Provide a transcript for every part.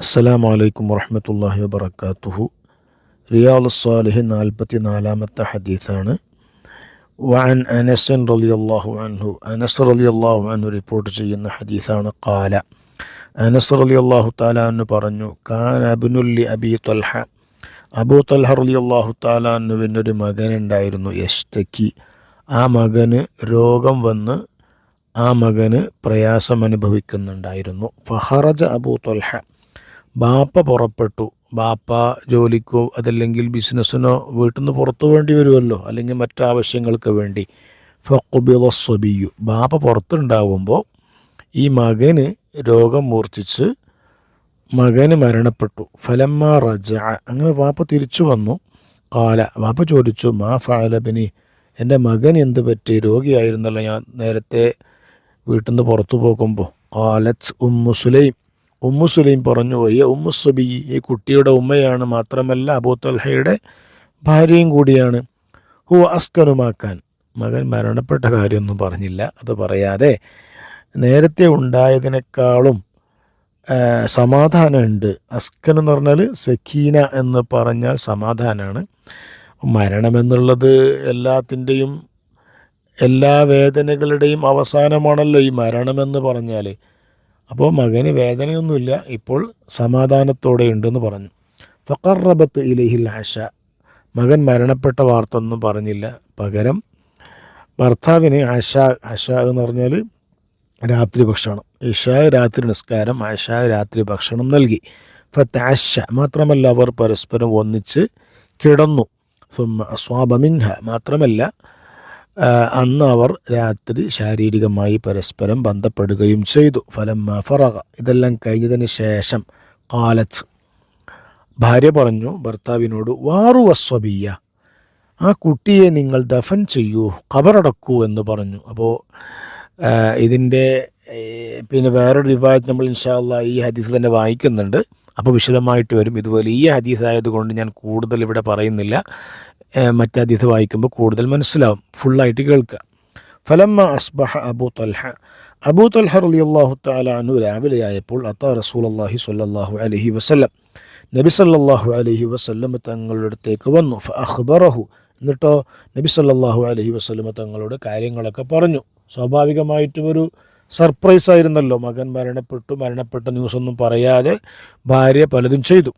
അസ്സലാമു അലൈക്കും വറഹ്മത്തുള്ളാഹി വബറകാതുഹു. റിയാദുസ് സ്വാലിഹീൻ 44-ാമത്തെ ഹദീസാണ്. വഅൻ അനസ് റളിയല്ലാഹു അൻഹു, അനസ് റളിയല്ലാഹു അൻഹു റിപ്പോർട്ട് ചെയ്യുന്ന ഹദീസാണ്. ഖാല, അനസ് റളിയല്ലാഹു തആല അൻഹു പറഞ്ഞു, കാന ഇബ്നുൽ അബീ ത്വൽഹ, അബൂ ത്വൽഹ റളിയല്ലാഹു തആല അൻഹുവിനൊരു മകനുണ്ടായിരുന്നു. യസ്തക്കി, ആ മകന് രോഗം വന്ന് ആ മകന് പ്രയാസം അനുഭവിക്കുന്നുണ്ടായിരുന്നു. ഫഖറജ അബൂ ത്വൽഹ, ബാപ്പ പുറപ്പെട്ടു. ബാപ്പ ജോലിക്കോ അതല്ലെങ്കിൽ ബിസിനസ്സിനോ വീട്ടിൽ നിന്ന് പുറത്തു വേണ്ടി വരുമല്ലോ, അല്ലെങ്കിൽ മറ്റാവശ്യങ്ങൾക്ക് വേണ്ടി. ഫഖുബിള സ്വബിയു, ബാപ്പ പുറത്തുണ്ടാവുമ്പോൾ ഈ മകന് രോഗം മൂർച്ഛിച്ച് മകന് മരണപ്പെട്ടു. ഫലമ്മ റജ, അങ്ങനെ ബാപ്പ തിരിച്ചു വന്നു. കാല, ബാപ്പ ചോദിച്ചു, മാ ഫഅലബനി, എൻ്റെ മകൻ എന്ത് പറ്റി? രോഗിയായിരുന്നല്ലോ ഞാൻ നേരത്തെ വീട്ടിൽ നിന്ന് പുറത്തു പോകുമ്പോൾ. കാലത്ത് ഉമ്മു സുലൈം, ഉമ്മു സുലൈം പറഞ്ഞു, വയ്യ ഉമ്മു സുബി, ഈ കുട്ടിയുടെ ഉമ്മയാണ്, മാത്രമല്ല അബൂ ത്വൽഹയുടെ ഭാര്യയും കൂടിയാണ്. ഹു അസ്കനുമാക്കാൻ, മകൻ മരണപ്പെട്ട കാര്യമൊന്നും പറഞ്ഞില്ല. അത് പറയാതെ നേരത്തെ ഉണ്ടായതിനേക്കാളും സമാധാനമുണ്ട്. അസ്കൻ എന്ന് പറഞ്ഞാൽ സക്കീന എന്ന് പറഞ്ഞാൽ സമാധാനമാണ്. മരണമെന്നുള്ളത് എല്ലാത്തിൻ്റെയും എല്ലാ വേദനകളുടെയും അവസാനമാണല്ലോ ഈ മരണമെന്ന് പറഞ്ഞാൽ. അപ്പോൾ മകന് വേദനയൊന്നുമില്ല, ഇപ്പോൾ സമാധാനത്തോടെ ഉണ്ടെന്ന് പറഞ്ഞു. ഫഖറബത്ത് ഇലൈഹിൽ അശ, മകൻ മരണപ്പെട്ട വാർത്ത ഒന്നും പറഞ്ഞില്ല. പകരം ഭർത്താവിന് അശ എന്ന് പറഞ്ഞാൽ രാത്രി ഭക്ഷണം, ഇശാ രാത്രി നിസ്കാരം, അശ രാത്രി ഭക്ഷണം നൽകി. ഫതഅശ, മാത്രമല്ല അവർ പരസ്പരം ഒന്നിച്ച് കിടന്നു. സുമ്മ അസ്വാബ മിൻഹ, മാത്രമല്ല അന്ന് അവർ രാത്രി ശാരീരികമായി പരസ്പരം ബന്ധപ്പെടുകയും ചെയ്തു. ഫലമ്മ ഫറഗ, ഇതെല്ലാം കഴിഞ്ഞതിന് ശേഷം ഖാലത്ത്, ഭാര്യ പറഞ്ഞു ഭർത്താവിനോട്, വാറു വസ്വബിയ, ആ കുട്ടിയെ നിങ്ങൾ ദഫൻ ചെയ്യൂ, ഖബറടക്കൂ എന്ന് പറഞ്ഞു. അപ്പോൾ ഇതിൻ്റെ പിന്നെ വേറൊരു റിവായത്ത് നമ്മൾ ഇൻഷാ അല്ലാഹ് ഈ ഹദീസ് തന്നെ വായിക്കുന്നുണ്ട്. അപ്പോൾ വിശദമായിട്ട് വരും. ഇത് വലിയ ഹദീസ് ആയതുകൊണ്ട് ഞാൻ കൂടുതൽ ഇവിടെ പറയുന്നില്ല. മറ്റേ ഹദീസ് വായിക്കുമ്പോൾ കൂടുതൽ മനസ്സിലാവും. ഫുള്ളായിട്ട് കേൾക്കുക. ഫലമ്മ അസ്ബഹ അബൂ ത്വൽഹ, അബൂ ത്വൽഹ റളിയല്ലാഹു തആല അൻഹു രാവിലെയായപ്പോൾ അതാ റസൂലുള്ളാഹി സ്വല്ലല്ലാഹു അലൈഹി വസല്ലം, നബി സല്ലല്ലാഹു അലൈഹി വസല്ലം തങ്ങളുടെ അടുത്തേക്ക് വന്നു. ഫഅഖ്ബറഹു, എന്നിട്ടോ നബി സല്ലല്ലാഹു അലൈഹി വസല്ലം തങ്ങളോട് കാര്യങ്ങളൊക്കെ പറഞ്ഞു. സ്വാഭാവികമായിട്ടും ഒരു സർപ്രൈസ് ആയിരുന്നല്ലോ, മകൻ മരണപ്പെട്ട ന്യൂസൊന്നും പറയാതെ ഭാര്യ പലതും ചെയ്തു.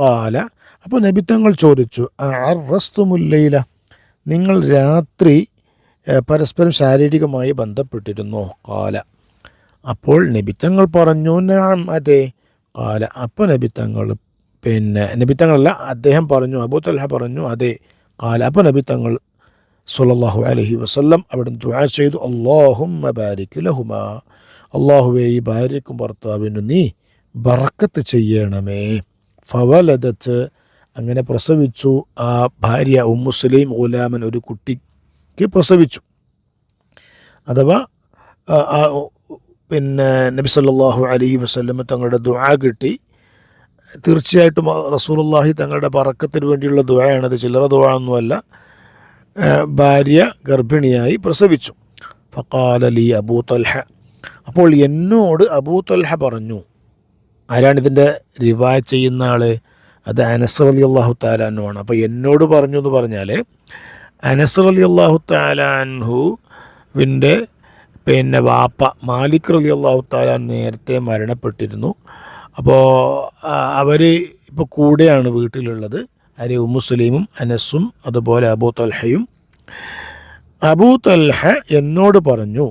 ഖാല, അപ്പോൾ നബി തങ്ങൾ ചോദിച്ചു, അഅറസ്തുമുല്ലൈല, നിങ്ങൾ രാത്രി പരസ്പരം ശാരീരികമായി ബന്ധപ്പെട്ടിരുന്നോ? ഖാല, അപ്പോൾ നബി തങ്ങൾ പറഞ്ഞു, നഅം, അതെ. ഖാല, അപ്പോൾ നബി തങ്ങളല്ല, അദ്ദേഹം പറഞ്ഞു, അബൂ ത്വൽഹ പറഞ്ഞു, അതെ. ഖാല, അപ്പോൾ നബി തങ്ങൾ സ്വല്ലല്ലാഹു അലൈഹി വസല്ലം അവിടെ ദുആ ചെയ്തു, അല്ലാഹുമ്മ ബാരിക് ലഹുമാ, അല്ലാഹുവേ ഈ ഭാര്യയ്ക്കും ഭർത്താവിനും നീ ബറക്കത്ത് ചെയ്യണമേ. ഫവലദത്ത്, അങ്ങനെ പ്രസവിച്ചു ആ ഭാര്യ ഉമ്മു സുലൈം ഗുലാമൻ, ഒരു കുട്ടിക്ക് പ്രസവിച്ചു. അഥവാ പിന്നെ നബി സല്ലല്ലാഹു അലൈഹി വസല്ലം തങ്ങളുടെ ദുആ കിട്ടി. തീർച്ചയായിട്ടും റസൂലുള്ളാഹി തങ്ങളുടെ ബറക്കത്തിന് വേണ്ടിയുള്ള ദുആയാണത്, ചില്ലറ ദുആ ഒന്നുമല്ല. ഭാര്യ ഗർഭിണിയായി പ്രസവിച്ചു. ഫഖാല ലി അബൂ ത്വൽഹ, അപ്പോൾ എന്നോട് അബൂ ത്വൽഹ പറഞ്ഞു. ആരാണിതിൻ്റെ റിവായത്ത് ചെയ്യുന്ന ആൾ? അത് അനസ് റളിയല്ലാഹു തആല അൻഹു ആണ്. അപ്പോൾ എന്നോട് പറഞ്ഞു എന്ന് പറഞ്ഞാൽ അനസ് റളിയല്ലാഹു തആല അൻഹുവിൻ്റെ പിന്നെ വാപ്പ മാലിക് റളിയല്ലാഹു തആല നേരത്തെ മരണപ്പെട്ടിരുന്നു. അപ്പോൾ അവർ ഇപ്പോൾ കൂടെയാണ് വീട്ടിലുള്ളത്. ആര്? ഉമ്മു സുലൈമും അനസും അതുപോലെ അബൂ ത്വൽഹയും. അബൂ ത്വൽഹ എന്നോട് പറഞ്ഞു,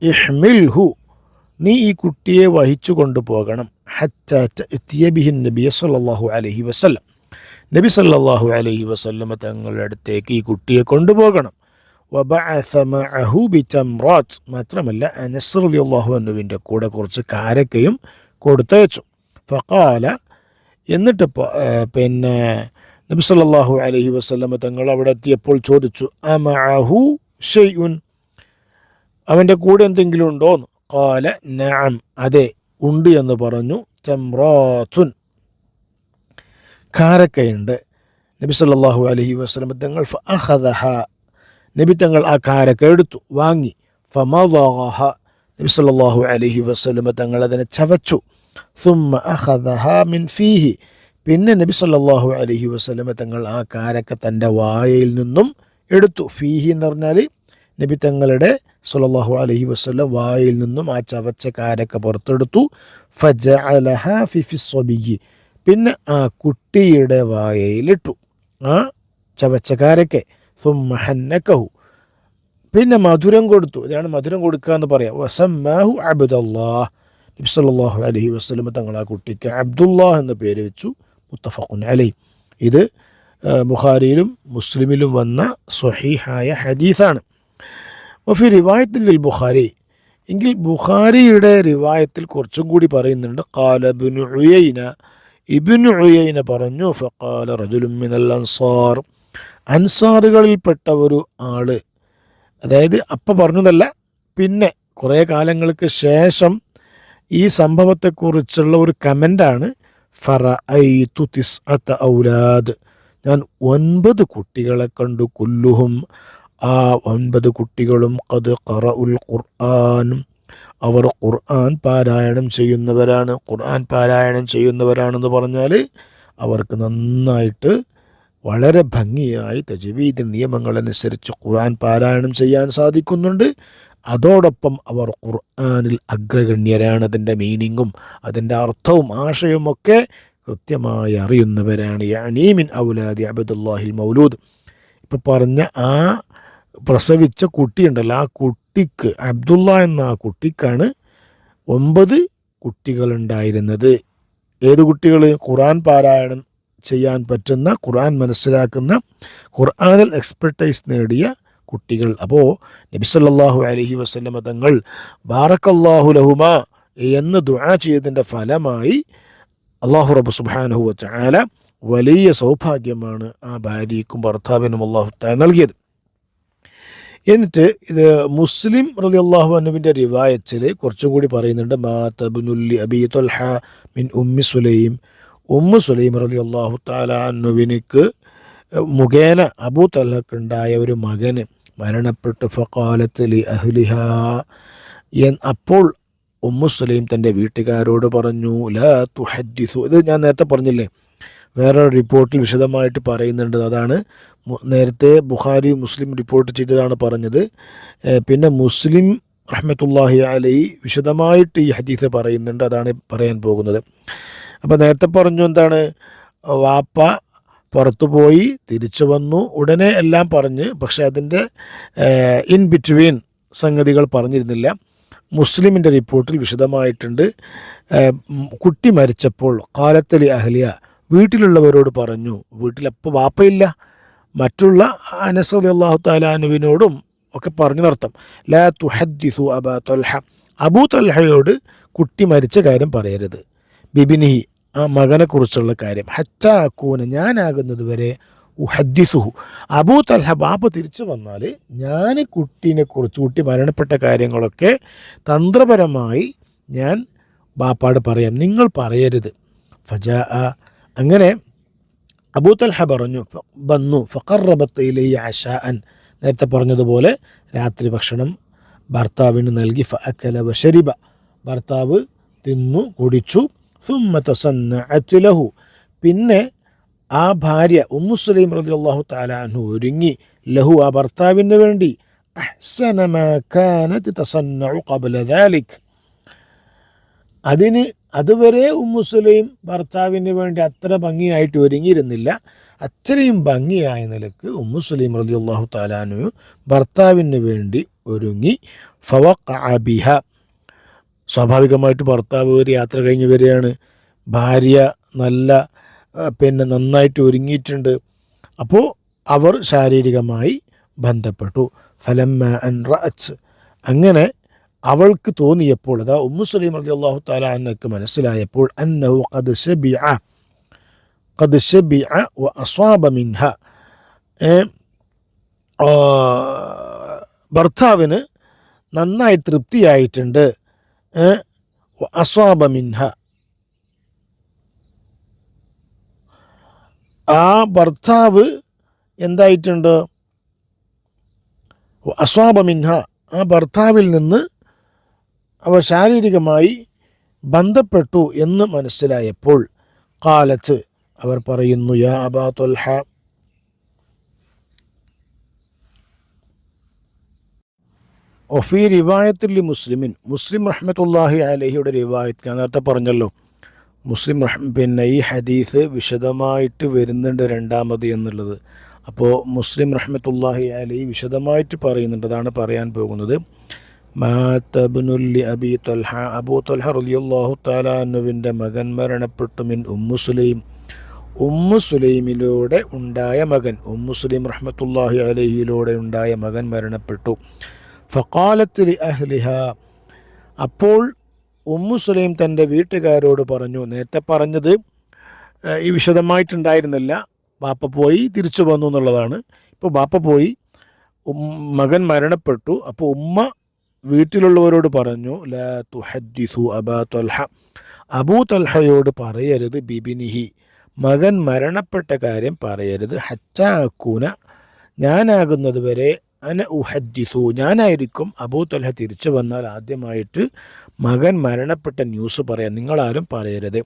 ഇഹ്മിൽഹു, നീ ഈ കുട്ടിയെ വഹിച്ചു കൊണ്ടുപോകണം. ഹത്താ തഅതിയ ബിഹി നബി സല്ലല്ലാഹു അലൈഹി വസല്ലം, നബി സല്ലല്ലാഹു അലൈഹി വസല്ലം തങ്ങളുടെ അടുത്തേക്ക് ഈ കുട്ടിയെ കൊണ്ടുപോകണം. വബഅസ മഅഹു ബിതംറാത്ത്, മാത്രമല്ല അനസ് റളിയല്ലാഹു അൻഹുവിൻ്റെ കൂടെ കുറച്ച് കാരക്കയും കൊടുത്തയച്ചു. ഫഖാല, എന്നിട്ട് പിന്നെ നബി സല്ലല്ലാഹു അലൈഹി വസല്ലം തങ്ങൾ അവിടെ എത്തിയപ്പോൾ ചോദിച്ചു, അമഅഹു ഷൈഉൻ, അവൻ്റെ കൂടെ എന്തെങ്കിലും ഉണ്ടോന്ന്? ഖാല നഅം, അതെ ഉണ്ട് എന്ന് പറഞ്ഞു. തംറാത്തുൻ, കാരക്കയുണ്ട്. നബി സല്ലല്ലാഹു അലൈഹി വസല്ലം തങ്ങൾ ഫഅഖദഹ, നബി തങ്ങൾ ആ കാരക്ക എടുത്തു, വാങ്ങി. ഫമദഗഹ, നബി സല്ലല്ലാഹു അലൈഹി വസല്ലം തങ്ങൾ അതിനെ ചവച്ചു. സുമ്മ അഖദഹ മിൻ ഫീഹി, പിന്നെ നബി സല്ലല്ലാഹു അലൈഹി വസല്ലമ തങ്ങൾ ആ കാരക്ക തൻ്റെ വായയിൽ നിന്നും എടുത്തു. ഫീഹി എന്ന് പറഞ്ഞാൽ നബി തങ്ങളുടെ സല്ലല്ലാഹു അലൈഹി വസല്ലം വായയിൽ നിന്നും ആ ചവച്ച കാരക്ക പുറത്തെടുത്തു. ഫജഅലഹ ഫി സ്വബിയ്യി, പിന്നെ ആ കുട്ടിയുടെ വായയിലിട്ടു ആ ചവച്ച കാരക്കെ. സുമ്മ ഹന്നകഹു, പിന്നെ മധുരം കൊടുത്തു. ഇതാണ് മധുരം കൊടുക്കുക എന്ന് പറയാം. വസമ്മാഹു അബ്ദുല്ലാഹ്, നബി സല്ലല്ലാഹു അലൈഹി വസല്ലം തങ്ങൾ ആ കുട്ടിക്ക് അബ്ദുല്ലാഹ് എന്ന പേര് വെച്ചു. മുത്തഫഖുൻ അലൈഹി. ഇത് ബുഖാരിയിലും മുസ്ലിമിലും വന്ന സ്വഹീഹായ ഹദീസാണ്. വഫി റിവായത്തിൽ ബുഖാരി, എങ്കിൽ ബുഖാരിയുടെ റിവായത്തിൽ കുറച്ചും കൂടി പറയുന്നുണ്ട്. ഖാല ഇബ്നു ഉയൈന, ഇബ്നു ഉയൈന പറഞ്ഞു, ഫഖാല റജുലുൻ മിനൽ അൻസാർ, അൻസാറുകളിൽപ്പെട്ട ഒരു ആള്, അതായത് അപ്പം പറഞ്ഞതല്ല, പിന്നെ കുറേ കാലങ്ങൾക്ക് ശേഷം ഈ സംഭവത്തെക്കുറിച്ചുള്ള ഒരു കമൻ്റാണ്. ഫറഅയ്തു തിസ്അത ഔലാദ്, ഞാൻ 9 കുട്ടികളെ കണ്ടു. കുല്ലുഹും, ആ 9 കുട്ടികളും ഖദ് ഖറഉൽ ഖുർആൻ, അവർ ഖുർആൻ പാരായണം ചെയ്യുന്നവരാണ്. ഖുർആൻ പാരായണം ചെയ്യുന്നവരാണെന്ന് പറഞ്ഞാൽ അവർക്ക് നന്നായിട്ട് വളരെ ഭംഗിയായി തജ്വീദ് നിയമങ്ങളനുസരിച്ച് ഖുർആൻ പാരായണം ചെയ്യാൻ സാധിക്കുന്നുണ്ട്. അതോടൊപ്പം അവർ ഖുർആനിൽ അഗ്രഗണ്യരാണ്. അതിൻ്റെ മീനിങ്ങും അതിൻ്റെ അർത്ഥവും ആശയവുമൊക്കെ കൃത്യമായി അറിയുന്നവരാണ്. യഅനി മിൻ ഔലാദി അബ്ദുല്ലാഹിൽ മൗലൂദ്, ഇപ്പം പറഞ്ഞ ആ പ്രസവിച്ച കുട്ടിയുണ്ടല്ലോ, ആ കുട്ടിക്ക്, അബ്ദുള്ള എന്ന ആ കുട്ടിക്കാണ് 9 കുട്ടികളുണ്ടായിരുന്നത്. ഏത് കുട്ടികൾ? ഖുർആൻ പാരായണം ചെയ്യാൻ പറ്റുന്ന, ഖുർആൻ മനസ്സിലാക്കുന്ന, ഖുർആനിൽ എക്സ്പെർട്ടൈസ് നേടിയ കുട്ടികൾ. അപ്പോൾ നബി സല്ലല്ലാഹു അലൈഹി വസല്ലമ തങ്ങൾ ബാറക്കല്ലാഹു ലഹുമ എന്ന് ദുആ ചെയ്തതിൻ്റെ ഫലമായി അല്ലാഹു റബ്ബ് സുബ്ഹാനഹു വ തആല വലിയ സൗഭാഗ്യമാണ് ആ ഭാര്യയ്ക്കും ഭർത്താവിനും അല്ലാഹു തആല നൽകിയത്. എന്നിട്ട് ഇത് മുസ്ലിം റളിയല്ലാഹു അൻഹുവിൻ്റെ റിവായത്തിൽ കുറച്ചും കൂടി പറയുന്നുണ്ട്. മാത ഇബ്നുൽ അബീ ത്വൽഹ മിൻ ഉമ്മി സുലൈം, ഉമ്മു സുലൈം റളിയല്ലാഹു തആല അൻഹുവിനിക്ക് മുഖേന അബൂ തൽഹക്കുണ്ടായ ഒരു മകന് മരണപ്പെട്ടു. ഫഖാലത്ത് ലി അഹ്ലിഹാ, അപ്പോൾ ഉമ്മു സുലൈം തൻ്റെ വീട്ടുകാരോട് പറഞ്ഞു, ലാ തുഹദ്ദിസു, ഇത് ഞാൻ നേരത്തെ പറഞ്ഞില്ലേ, വേറെ റിപ്പോർട്ടിൽ വിശദമായിട്ട് പറയുന്നുണ്ട്. അതാണ് നേരത്തെ ബുഖാരി മുസ്ലിം റിപ്പോർട്ട് ചെയ്തതാണ് പറഞ്ഞത്. പിന്നെ മുസ്ലിം റഹ്മത്തുള്ളാഹി അലൈഹി വിശദമായിട്ട് ഈ ഹദീസ് പറയുന്നുണ്ട്. അതാണ് പറയാൻ പോകുന്നത്. അപ്പോൾ നേരത്തെ പറഞ്ഞു എന്താണ്, വാപ്പ പുറത്തു പോയി തിരിച്ചു വന്നു, ഉടനെ എല്ലാം പറഞ്ഞ്, പക്ഷെ അതിൻ്റെ ഇൻ ബിറ്റ്വീൻ സംഗതികൾ പറഞ്ഞിരുന്നില്ല. മുസ്ലിമിൻ്റെ റിപ്പോർട്ടിൽ വിശദമായിട്ടുണ്ട്. കുട്ടി മരിച്ചപ്പോൾ ഖാലത്തലി അഹ്ലിയ, വീട്ടിലുള്ളവരോട് പറഞ്ഞു, വീട്ടിലപ്പോൾ വാപ്പയില്ല, മറ്റുള്ള അനസ് റളിയല്ലാഹു തആല അൻഹുവിനോടും ഒക്കെ പറഞ്ഞു നടത്തും. ലാ തുഹദ്ദിസു അബാ ത്വൽഹ, അബൂ ത്വൽഹയോട് കുട്ടി മരിച്ച കാര്യം പറയരുത്. ബിബിനിഹി, ആ മകനെക്കുറിച്ചുള്ള കാര്യം. ഹത്താ അകൂന, ഞാനാകുന്നത് വരെ, ഉഹദ്ദിസുഹു, അബൂ തൽഹ ബാപ്പ തിരിച്ചു വന്നാൽ ഞാൻ കുട്ടീനെക്കുറിച്ച്, കുട്ടി മരണപ്പെട്ട കാര്യങ്ങളൊക്കെ തന്ത്രപരമായി ഞാൻ ബാപ്പാട് പറയാം, നിങ്ങൾ പറയരുത്. ഫജാ, അങ്ങനെ അബൂ തൽഹ വന്നു. ഫഖറബത്ത് ഇലൈഹി അശാഅൻ, നേരത്തെ പറഞ്ഞതുപോലെ രാത്രി ഭക്ഷണം ഭർത്താവിന് നൽകി. ഫഅക്കല വശരിബ, ഭർത്താവ് തിന്നു കുടിച്ചു. സുമ്മ തസന്നഅത് ലഹു, പിന്നെ ആ ഭാര്യ ഉമ്മു സുലൈം റളിയല്ലാഹു തആല അൻഹു ഒരുങ്ങി, ലഹു, ആ ഭർത്താവിന് വേണ്ടി, അഹ്സന മാ കാനത് തസന്നഉ ഖബ്ല ദാലിക്, അതുവരെ ഉമ്മു സുലൈം ഭർത്താവിന് വേണ്ടി അത്ര ഭംഗിയായിട്ട് ഒരുങ്ങിയിരുന്നില്ല. അത്രയും ഭംഗിയായ നിലക്ക് ഉമ്മു സുലൈം റളിയല്ലാഹു തആല അൻഹു ഭർത്താവിന് വേണ്ടി ഒരുങ്ങി. ഫവഖഅ ബിഹ, സ്വാഭാവികമായിട്ട് ഭർത്താവ് ഒരു യാത്ര കഴിഞ്ഞ് വരികയാണ്, ഭാര്യ നന്നായിട്ട് ഒരുങ്ങിയിട്ടുണ്ട്. അപ്പോൾ അവർ ശാരീരികമായി ബന്ധപ്പെട്ടു. ഫലമ്മ അൻ റഅത്, അങ്ങനെ അവൾക്ക് തോന്നിയപ്പോൾ, അതാ ഉമ്മു സുലൈം റളിയല്ലാഹു തആല അൻഹയ്ക്ക് മനസ്സിലായപ്പോൾ, അന്നഹു ഖദ് ശബിഅ വ അസ്വാബ മിൻഹ, ഭർത്താവിന് നന്നായി തൃപ്തിയായിട്ടുണ്ട്. അസ്വാബ മിൻഹ, ആ ഭർത്താവ് എന്തായിട്ടുണ്ട്, അസ്വാബ മിൻഹ, ആ ഭർത്താവിൽ നിന്ന് അവർ ശാരീരികമായി ബന്ധപ്പെട്ടു എന്ന് മനസ്സിലായപ്പോൾ ഖാലത്ത് അവർ പറയുന്നു, യാ അബാ ത്വൽഹ, ഒഫീ റിവായത്തിൽ മുസ്ലിമിൻ, മുസ്ലിം റഹ്മത്തുള്ളാഹി അലൈഹിയുടെ റിവായത്ത് ഞാൻ നേരത്തെ പറഞ്ഞല്ലോ, മുസ്ലിം പിന്നെ ഈ ഹദീസ് വിശദമായിട്ട് വരുന്നുണ്ട് രണ്ടാമത് എന്നുള്ളത്. അപ്പോൾ മുസ്ലിം റഹ്മത്തുള്ളാഹി അലൈഹി വിശദമായിട്ട് പറയുന്നുണ്ട്. അതാണ് പറയാൻ പോകുന്നത്. മാതബ്നുല്ലി അബി ത്വൽഹ, അബൂ ത്വൽഹ റളിയല്ലാഹു തആല അൻഹുവിൻ്റെ മകൻ മരണപ്പെട്ടു. മിൻ ഉമ്മു സുലൈം, ഉമ്മു സുലൈമിലൂടെ ഉണ്ടായ മകൻ, ഉമ്മു സുലൈം റഹ്മത്തുള്ളാഹി അലൈഹിയിലൂടെ ഉണ്ടായ മകൻ മരണപ്പെട്ടു. ഫഖാലത്ത് ലി അഹ്ലിഹ, അപ്പോൾ ഉമ്മു സുലൈം തൻ്റെ വീട്ടുകാരോട് പറഞ്ഞു. നേരത്തെ പറഞ്ഞത് ഈ വിശദമായിട്ടുണ്ടായിരുന്നില്ല, ബാപ്പ പോയി തിരിച്ചു വന്നു എന്നുള്ളതാണ്. ഇപ്പോൾ ബാപ്പ പോയി, മകൻ മരണപ്പെട്ടു. അപ്പോൾ ഉമ്മ വീട്ടിലുള്ളവരോട് പറഞ്ഞു, ലാ തുഹദ്ദിസു അബാ ത്വൽഹ, അബൂ ത്വൽഹയോട് പറയരുത്, ബിബിനിഹി, മകൻ മരണപ്പെട്ട കാര്യം പറയരുത്, ഹത്താ അകൂന, ഞാനാകുന്നത് വരെ, അന ഉഹദ്ദിസു, ഞാനായിരിക്കും അബൂ ത്വൽഹ തിരിച്ചു വന്നാൽ ആദ്യമായിട്ട് മകൻ മരണപ്പെട്ട ന്യൂസ് പറയാം, നിങ്ങളാരും പറയരുത്.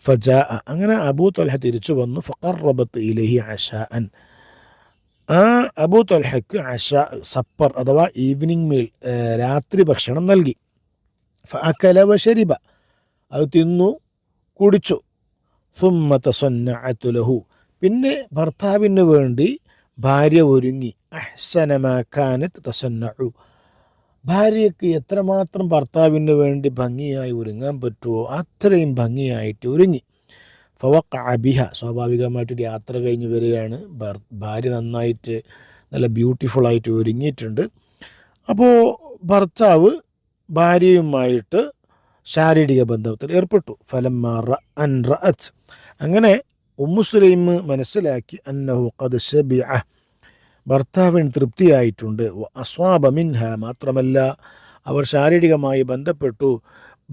ഫജാ, അങ്ങനെ അബൂ ത്വൽഹ തിരിച്ചു വന്നു. ഫഖറബത്ത് ഇലൈഹി അശാഅൻ, ആ അബൂ ത്വൽഹയ്ക്ക് സപ്പർ അഥവാ ഈവനിങ് മീൽ, രാത്രി ഭക്ഷണം നൽകി. ഫഅകല വശരിബ, അത് തിന്നു കുടിച്ചു. സുമ്മ തസന്നഅതു ലഹു, പിന്നെ ഭർത്താവിന് വേണ്ടി ഭാര്യ ഒരുങ്ങി. അഹ്സന മാ കാനത് തസന്നഉ, ഭാര്യയ്ക്ക് എത്രമാത്രം ഭർത്താവിന് വേണ്ടി ഭംഗിയായി ഒരുങ്ങാൻ പറ്റുമോ അത്രയും ഭംഗിയായിട്ട് ഒരുങ്ങി. ഫവഖഅ ബിഹ, സ്വാഭാവികമായിട്ടൊരു യാത്ര കഴിഞ്ഞ് വരികയാണ്, ഭാര്യ നന്നായിട്ട് നല്ല ബ്യൂട്ടിഫുള്ളായിട്ട് ഒരുങ്ങിയിട്ടുണ്ട്. അപ്പോൾ ഭർത്താവ് ഭാര്യയുമായിട്ട് ശാരീരിക ബന്ധത്തിൽ ഏർപ്പെട്ടു. ഫലമ്മ റഅൻ റഅത്, അങ്ങനെ ഉമ്മു സുലൈം മനസ്സിലാക്കി, അന്നഹു ഖദ് ശബിഅ, ഭർത്താവിന് തൃപ്തിയായിട്ടുണ്ട്. അസ്വാബ മിൻഹ, മാത്രമല്ല അവർ ശാരീരികമായി ബന്ധപ്പെട്ടു,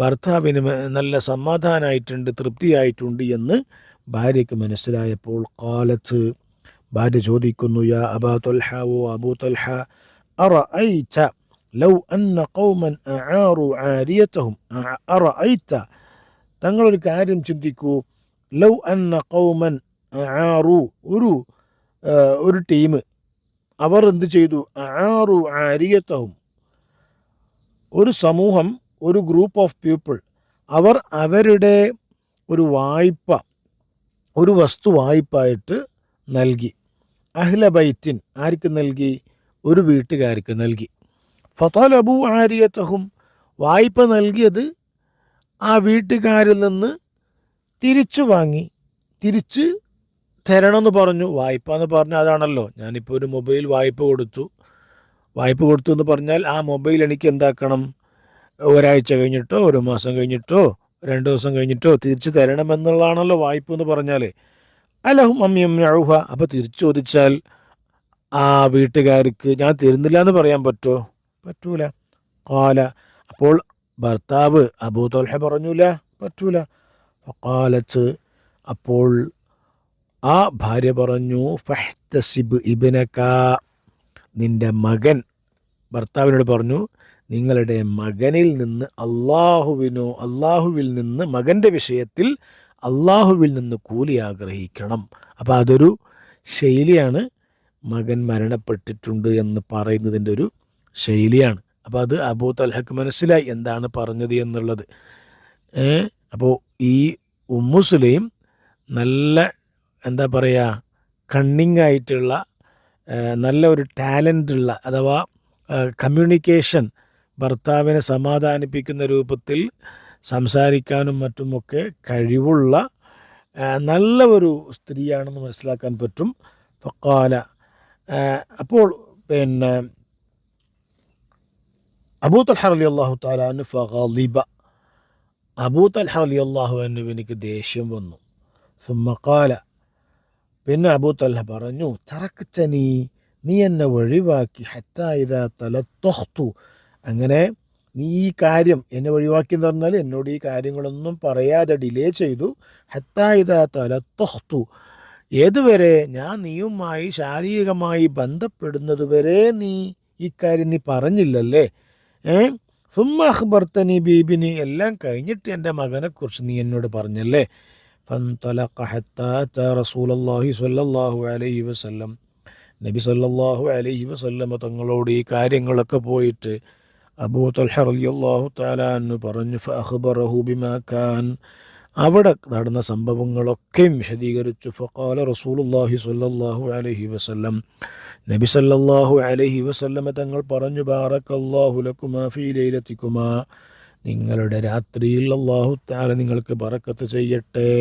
ഭർത്താവിന് നല്ല സമാധാനമായിട്ടുണ്ട്, തൃപ്തിയായിട്ടുണ്ട് എന്ന് ഭാര്യയ്ക്ക് മനസ്സിലായപ്പോൾ ഖാലത്ത്, ഭാര്യ ചോദിക്കുന്നു, യാ അബാ ത്വൽഹ, ഓ അബൂ ത്വൽഹ, അറഅയ്ത ലൗ അന്ന ഖൗമൻ അആറു ആരിയതഹും, അറഅയ്ത, തങ്ങളൊരു കാര്യം ചിന്തിക്കൂ, ലൗ അന്ന ഖൗമൻ അആറു, ഒരു ടീം, അവർ എന്ത് ചെയ്തു, അആറു ആരിയതഹും, ഒരു സമൂഹം, ഒരു ഗ്രൂപ്പ് ഓഫ് പീപ്പിൾ, അവർ അവരുടെ ഒരു വായ്പ, ഒരു വസ്തു വായ്പായിട്ട് നൽകി. അഹ്ല ബൈത്തിൻ, ആർക്ക് നൽകി, ഒരു വീട്ടുകാർക്ക് നൽകി. ഫതലബു ആരിയതഹും, വായ്പ നൽകിയത് ആ വീട്ടുകാരിൽ നിന്ന് തിരിച്ചു വാങ്ങി, തിരിച്ച് തരണമെന്ന് പറഞ്ഞു. വായ്പ എന്ന് പറഞ്ഞാൽ അതാണല്ലോ, ഞാനിപ്പോൾ ഒരു മൊബൈൽ വായ്പ കൊടുത്തു എന്ന് പറഞ്ഞാൽ ആ മൊബൈൽ എനിക്ക് എന്താക്കണം, ഒരാഴ്ച കഴിഞ്ഞിട്ടോ ഒരു മാസം കഴിഞ്ഞിട്ടോ 2 ദിവസം കഴിഞ്ഞിട്ടോ തിരിച്ചു തരണമെന്നുള്ളതാണല്ലോ വായ്പ എന്ന് പറഞ്ഞാൽ. അലഹും അമ്മിയമ്നഉഹ, അപ്പോൾ തിരിച്ചു ചോദിച്ചാൽ ആ വീട്ടുകാർക്ക് ഞാൻ തരുന്നില്ല എന്ന് പറയാൻ പറ്റുമോ? പറ്റൂല. ഖാല, അപ്പോൾ ഭർത്താവ് അബൂ ത്വൽഹ പറഞ്ഞൂല, പറ്റൂല. ഫഖാലത്ത്, അപ്പോൾ ആ ഭാര്യ പറഞ്ഞു, ഫഹ്തസിബ് ഇബ്നക, നിന്റെ മകൻ, ഭർത്താവിനോട് പറഞ്ഞു, നിങ്ങളുടെ മകനിൽ നിന്ന് അള്ളാഹുവിൽ നിന്ന്, മകൻ്റെ വിഷയത്തിൽ അള്ളാഹുവിൽ നിന്ന് കൂലി ആഗ്രഹിക്കണം. അപ്പോൾ അതൊരു ശൈലിയാണ്, മകൻ മരണപ്പെട്ടിട്ടുണ്ട് എന്ന് പറയുന്നതിൻ്റെ ഒരു ശൈലിയാണ്. അപ്പോൾ അത് അബൂ ത്വൽഹക്ക് മനസ്സിലായി എന്താണ് പറഞ്ഞത് എന്നുള്ളത്. അപ്പോൾ ഈ ഉമ്മു സുലൈം നല്ല, എന്താ പറയുക, കണ്ണിങ് ആയിട്ടുള്ള, നല്ല ഒരു ടാലൻ്റ് ഉള്ള, അഥവാ കമ്മ്യൂണിക്കേഷൻ, ഭർത്താവിനെ സമാധാനിപ്പിക്കുന്ന രൂപത്തിൽ സംസാരിക്കാനും മറ്റുമൊക്കെ കഴിവുള്ള നല്ല ഒരു സ്ത്രീയാണെന്ന് മനസ്സിലാക്കാൻ പറ്റും. ഫഖാല, അപ്പോൾ പിന്നെ അബൂ ത്വൽഹ റളിയല്ലാഹു തആല അൻഹു ഫഗളിബ, അബൂ ത്വൽഹ റളിയല്ലാഹു അൻഹു എനിക്ക് ദേഷ്യം വന്നു. സുമ്മ ഖാല, പിന്നെ അബൂ ത്വൽഹ പറഞ്ഞു, തറക്തനി, നീ എന്നെ ഒഴിവാക്കി, ഹത്താ ഇദാ തലത്തഖ്തു, അങ്ങനെ നീ ഈ കാര്യം എന്നെ ഒഴിവാക്കി എന്ന് പറഞ്ഞാൽ എന്നോട് ഈ കാര്യങ്ങളൊന്നും പറയാതെ ഡിലേ ചെയ്തു. ഹത്താ ഇദാ തലത്തഖ്തു, ഏതുവരെ, ഞാൻ നീയുമായി ശാരീരികമായി ബന്ധപ്പെടുന്നത് വരെ നീ ഈ കാര്യം നീ പറഞ്ഞില്ലല്ലേ. സുമ്മ അഖ്ബർതനി ബീബിനി, എല്ലാം കഴിഞ്ഞിട്ട് എൻ്റെ മകനെക്കുറിച്ച് നീ എന്നോട് പറഞ്ഞല്ലേ. ഫൻതലഖ ഹത്താ അതാ റസൂലുള്ളാഹി സ്വല്ലല്ലാഹു അലൈഹി വസല്ലം, നബി സല്ലല്ലാഹു അലൈഹി വസല്ലമ തങ്ങളോട് ഈ കാര്യങ്ങളൊക്കെ പോയിട്ട് അബൂ തൽഹ റളിയല്ലാഹു തആല അൻഹു പറഞ്ഞു. ഫഅഖ്ബറഹു ബിമാ കാൻ, അവിടെ നടന്ന സംഭവങ്ങളൊക്കെയും വിശദീകരിച്ചു. ഫഖാല റസൂലുള്ളാഹി സ്വല്ലല്ലാഹു അലൈഹി വസല്ലം, നബി സല്ലല്ലാഹു അലൈഹി വസല്ലമ തങ്ങൾ പറഞ്ഞു, ബാറക്കല്ലാഹു ലക്കുമാ ഫീ ലൈലത്തിക്കുമാ, നിങ്ങളുടെ രാത്രിയിൽ അല്ലാഹു തആല നിങ്ങൾക്ക് ബറക്കത്ത് ചെയ്യട്ടെ.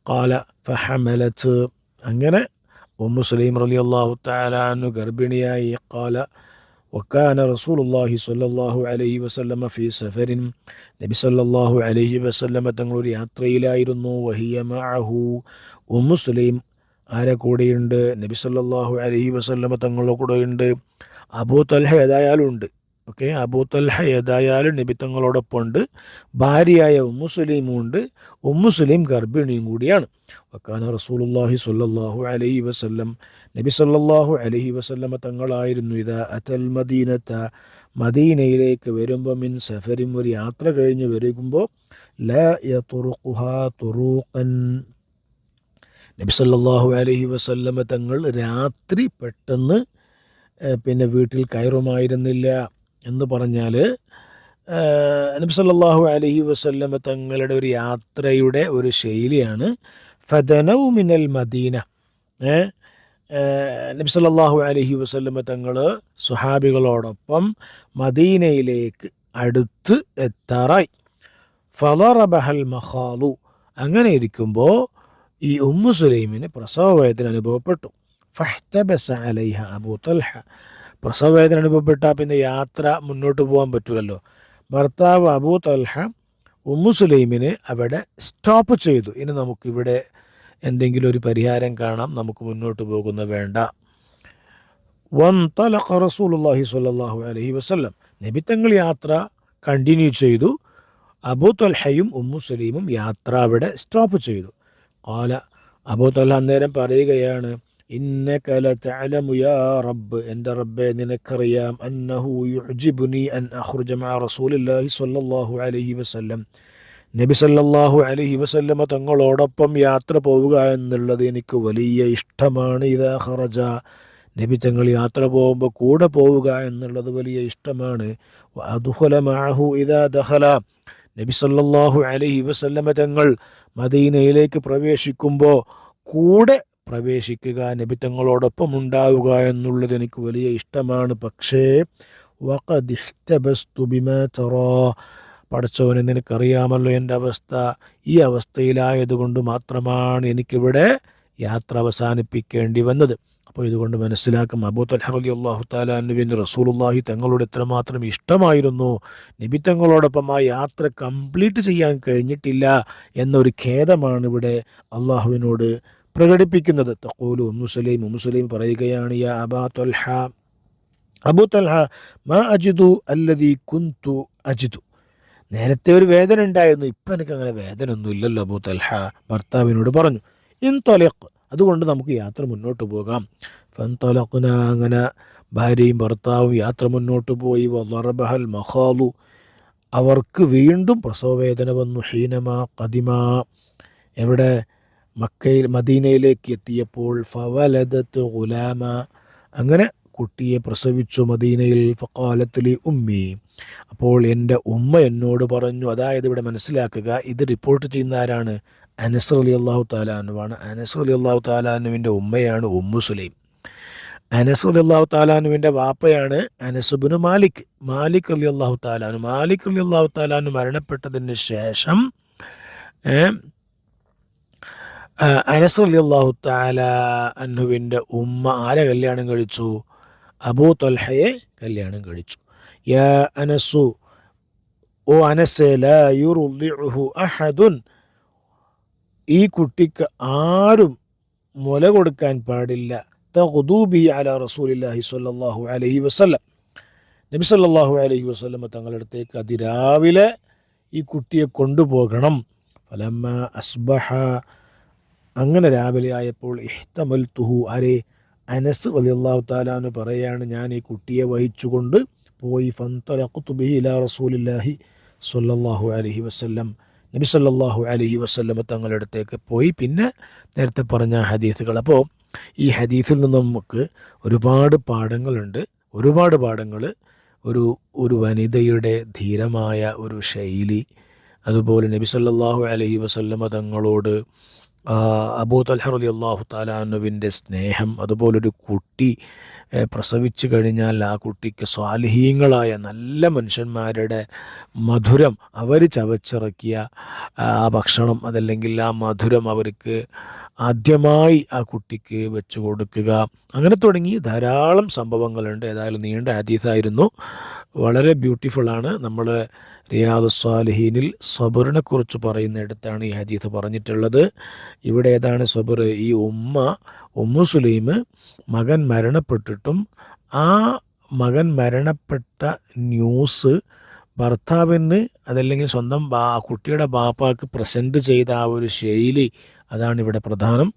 ഖാല ഫഹമലത്ത്, അങ്ങനെ ഉമ്മു സുലൈം റളിയല്ലാഹു തആല അൻഹു ഗർഭിണിയായി. ഖാല വക്കാന റസൂലുള്ളാഹി സ്വല്ലല്ലാഹു അലൈഹി വസല്ലമ ഫീ സഫരിൻ, നബി സല്ലല്ലാഹു അലൈഹി വസല്ലമ തങ്ങൾ ഒരു യാത്രയിലായിരുന്നു. വഹിയ മഅഹു, ഉമ്മു സുലൈം ആരെ കൂടെയുണ്ട്? നബി സല്ലല്ലാഹു അലൈഹി വസല്ലമ തങ്ങളുടെ കൂടെയുണ്ട്. അബൂ തൽഹ ഏതായാലും ഉണ്ട്. ഓക്കെ, അബൂ തൽഹ ഏതായാലും നബി തങ്ങളോടൊപ്പം ഉണ്ട്. ഭാര്യയായ ഉമ്മു സുലൈമും ഉണ്ട്. ഉമ്മു സുലൈം ഗർഭിണിയും കൂടിയാണ്. വക്കാന റസൂലുള്ളാഹി സ്വല്ലല്ലാഹു അലൈഹി വസല്ലം, നബി സല്ലല്ലാഹു അലൈഹി വസല്ലമ തങ്ങളായിരുന്നു ഇദാ അതൽ മദീനത, മദീനയിലേക്ക് വരുമ്പോൾ, മിൻ സഫരിൻ, ഒരു യാത്ര കഴിഞ്ഞ് വരുമ്പോൾ, ലാ യതുറുഖുഹാ തുറൂഖൻ, നബി സല്ലല്ലാഹു അലൈഹി വസല്ലമ തങ്ങൾ രാത്രി പെട്ടെന്ന് പിന്നെ വീട്ടിൽ കയറുമായിരുന്നില്ല. എന്ന് പറഞ്ഞാൽ നബി സല്ലല്ലാഹു അലൈഹി വസല്ലമ തങ്ങളുടെ ഒരു യാത്രയുടെ ഒരു ശൈലിയാണ് ഫദനൗ മിനൽ മദീന. നബി സല്ലല്ലാഹു അലൈഹി വസല്ലമ തങ്ങൾ സ്വഹാബികളോടൊപ്പം മദീനയിലേക്ക് അടുത്ത് എത്താറായി. ഫളറബഹൽ മഖാലു, അങ്ങനെ ഇരിക്കുമ്പോൾ ഈ ഉമ്മു സുലൈമിന് പ്രസവവേദന അനുഭവപ്പെട്ടു. ഫഹ്തബസ അലൈഹ അബൂ തൽഹ, പ്രസവവേദന അനുഭവപ്പെട്ടാൽ പിന്നെ യാത്ര മുന്നോട്ട് പോകാൻ പറ്റുമല്ലോ. ഭർത്താവ് അബൂ തൽഹ ഉമ്മു സുലൈമിന് അവിടെ സ്റ്റോപ്പ് ചെയ്തു. ഇനി നമുക്കിവിടെ എന്തെങ്കിലും ഒരു പരിഹാരം കാണാം, നമുക്ക് മുന്നോട്ട് പോകുന്ന വേണ്ട. വൻതലഖ റസൂലുള്ളാഹി സ്വല്ലല്ലാഹു അലൈഹി വസല്ലം, നബി തങ്ങൾ യാത്ര കണ്ടിന്യൂ ചെയ്തു. അബൂ തൽഹയും ഉമ്മു സുലൈമും യാത്ര അവിടെ സ്റ്റോപ്പ് ചെയ്തു. ഖാല, അബൂ തൽഹ അന്നേരം പറയുകയാണ്, ഇന്നക ലതഅലമു യാ റബ്ബ്, എൻ്റെ റബ്ബേ നിനക്കറിയാം, അന്നഹു യുഅ്ജിബുനി അൻ അഖ്റുജ മഅ റസൂലില്ലാഹി സ്വല്ലല്ലാഹു അലൈഹി വസല്ലം, നബി സല്ലല്ലാഹു അലൈഹി വസല്ലമ തങ്ങളോടൊപ്പം യാത്ര പോവുക എന്നുള്ളത് എനിക്ക് വലിയ ഇഷ്ടമാണ്. ഇദാ ഖറജ, നബി തങ്ങൾ യാത്ര പോകുമ്പോൾ കൂടെ പോവുക എന്നുള്ളത് വലിയ ഇഷ്ടമാണ്. വഅദ്ഖുല മഅഹു ഇദാ ദഖല, നബി സല്ലല്ലാഹു അലൈഹി വസല്ലമ തങ്ങൾ മദീനയിലേക്ക് പ്രവേശിക്കുമ്പോൾ കൂടെ പ്രവേശിക്കുക, നബി തങ്ങളോടൊപ്പം ഉണ്ടാവുക എന്നുള്ളത് എനിക്ക് വലിയ ഇഷ്ടമാണ്. പക്ഷേ വഖദ് ഇഹ്തബസ്തു ബിമാ തറാ, പടച്ചവനെ നിനക്കറിയാമല്ലോ എൻ്റെ അവസ്ഥ, ഈ അവസ്ഥയിലായതുകൊണ്ട് മാത്രമാണ് എനിക്കിവിടെ യാത്ര അവസാനിപ്പിക്കേണ്ടി വന്നത്. അപ്പോൾ ഇതുകൊണ്ട് മനസ്സിലാക്കും, അബൂ തൽഹ റളിയല്ലാഹു തആല അൻഹുവിന് റസൂലുള്ളാഹി തങ്ങളോട് എത്രമാത്രം ഇഷ്ടമായിരുന്നു. നബി തങ്ങളോടൊപ്പം ആ യാത്ര കംപ്ലീറ്റ് ചെയ്യാൻ കഴിഞ്ഞിട്ടില്ല എന്നൊരു ഖേദമാണ് ഇവിടെ അള്ളാഹുവിനോട് പ്രകടിപ്പിക്കുന്നത്. തഖൂലു ഉമ്മു സുലൈം പറയുകയാണ്, യാ അബാ തൽഹ, അബൂ തൽഹ, മാ അജിദു അല്ലദീ കുന്തു അജിദു, നേരത്തെ ഒരു വേദന ഉണ്ടായിരുന്നു, ഇപ്പം എനിക്കങ്ങനെ വേദന ഒന്നും ഇല്ലല്ലോ. അബൂ തൽഹ ഭർത്താവിനോട് പറഞ്ഞു, ഇൻതലിഖ്, അതുകൊണ്ട് നമുക്ക് യാത്ര മുന്നോട്ട് പോകാം. ഫൻതലഖ്ന, അങ്ങനെ ഭാര്യയും ഭർത്താവും യാത്ര മുന്നോട്ട് പോയി. വളറബഹൽ മഖാലു, അവർക്ക് വീണ്ടും പ്രസവവേദന വന്നു. ഹീനമാ ഖദിമാ, എവിടെ? മദീനയിലേക്ക് എത്തിയപ്പോൾ. ഫവലദത്ത് ഗുലാമ, അങ്ങനെ കുട്ടിയെ പ്രസവിച്ചു മദീനയിൽ. ഫഖാലത്ത് ലി ഉമ്മി, അപ്പോൾ എൻ്റെ ഉമ്മ എന്നോട് പറഞ്ഞു. അതായത് ഇവിടെ മനസ്സിലാക്കുക, ഇത് റിപ്പോർട്ട് ചെയ്യുന്ന ആരാണ്? അനസ് റളിയല്ലാഹു തആല അൻഹുവാണ്. അനസ് റളിയല്ലാഹു തആല അൻഹുവിൻ്റെ ഉമ്മയാണ് ഉമ്മു സുലൈം. അനസ് റളിയല്ലാഹു തആല അൻഹുവിൻ്റെ വാപ്പയാണ് അനസ് ഇബ്നു മാലിക്. മാലിക് റളിയല്ലാഹു തആല അൻഹു, മാലിക് റളിയല്ലാഹു തആല അൻഹു മരണപ്പെട്ടതിന് ശേഷം അനസ് റളിയല്ലാഹു തആല അൻഹുവിൻ്റെ ഉമ്മ ആരെ കല്യാണം കഴിച്ചു? അബൂ തൽഹയെ കല്യാണം കഴിച്ചു. യാ അനസു, ഓ അനസ്, ലാ യുർദിഉഹു അഹദുൻ, ഈ കുട്ടിക്ക് ആരും മുല കൊടുക്കാൻ പാടില്ല. തഗ്ദൂ ബിഹി അലാ റസൂലില്ലാഹി സ്വല്ലല്ലാഹു അലൈഹി വസല്ലം, നബി സല്ലല്ലാഹു അലൈഹി വസല്ലം തങ്ങളുടെ അടുത്തേക്ക് അതിരാവിലെ ഈ കുട്ടിയെ കൊണ്ടുപോകണം. ഫലമ്മ അസ്ബഹ, അങ്ങനെ രാവിലെ ആയപ്പോൾ, ഇഹ്തമൽതുഹു, ആരെ? അനസ് റളിയല്ലാഹു തആല അൻഹു പറയാണ്, ഞാൻ ഈ കുട്ടിയെ വഹിച്ചുകൊണ്ട് പോയി ഫന്തലഖ്തു ബിഹി ഇലാ റസൂലില്ലാഹി സ്വല്ലല്ലാഹു അലൈഹി വസല്ലം, നബി സല്ലല്ലാഹു അലൈഹി വസല്ലം തങ്ങളുടെ അടുത്തേക്ക് പോയി. പിന്നെ നേരത്തെ പറഞ്ഞ ഹദീസുകൾ. അപ്പോൾ ഈ ഹദീസിൽ നിന്ന് നമുക്ക് ഒരുപാട് പാഠങ്ങളുണ്ട്, ഒരുപാട് പാഠങ്ങൾ. ഒരു ഒരു വനിതയുടെ ധീരമായ ഒരു ശൈലി, അതുപോലെ നബി സല്ലല്ലാഹു അലൈഹി വസല്ലം തങ്ങളോട് അബൂ തൽഹ റളിയല്ലാഹു തആല അൻഹുവിൻ്റെ സ്നേഹം, അതുപോലൊരു കുട്ടി പ്രസവിച്ചു കഴിഞ്ഞാൽ ആ കുട്ടിക്ക് സ്വാലിഹീങ്ങളായ നല്ല മനുഷ്യന്മാരുടെ മധുരം, അവർ ചവച്ചിറക്കിയ ആ ഭക്ഷണം, അതല്ലെങ്കിൽ ആ മധുരം അവർക്ക് ആദ്യമായി ആ കുട്ടിക്ക് വെച്ച് കൊടുക്കുക, അങ്ങനെ തുടങ്ങി ധാരാളം സംഭവങ്ങളുണ്ട്. ഏതായാലും നീണ്ട ഹദീസായിരുന്നു, വളരെ ബ്യൂട്ടിഫുള്ളാണ്. നമ്മൾ റിയാദുസ്സാലിഹീനിൽ സബറിനെ കുറിച്ച് പറയുന്നിടത്താണ് ഈ ഹദീസ് പറഞ്ഞിട്ടുള്ളത്. ഇവിടെ ഏതാണ് സബർ? ഈ ഉമ്മു സുലൈം മകൻ മരണപ്പെട്ടിട്ടും ആ മകൻ മരണപ്പെട്ട ന്യൂസ് ഭർത്താവിന്, അതല്ലെങ്കിൽ സ്വന്തം കുട്ടിയുടെ ബാപ്പാക്ക് പ്രസൻറ്റ് ചെയ്ത ആ ഒരു ശൈലി, അതാണ് ഇവിടെ പ്രധാനം.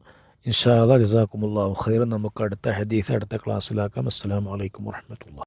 ഇൻഷാ അല്ലാഹ് ജസാക്കുമുല്ലാഹു ഖൈറൻ. നമുക്ക് അടുത്ത ഹദീസ് അടുത്ത ക്ലാസ്സിലാക്കാം. അസ്സലാമു അലൈക്കും വറഹ്മത്തുള്ളാഹി.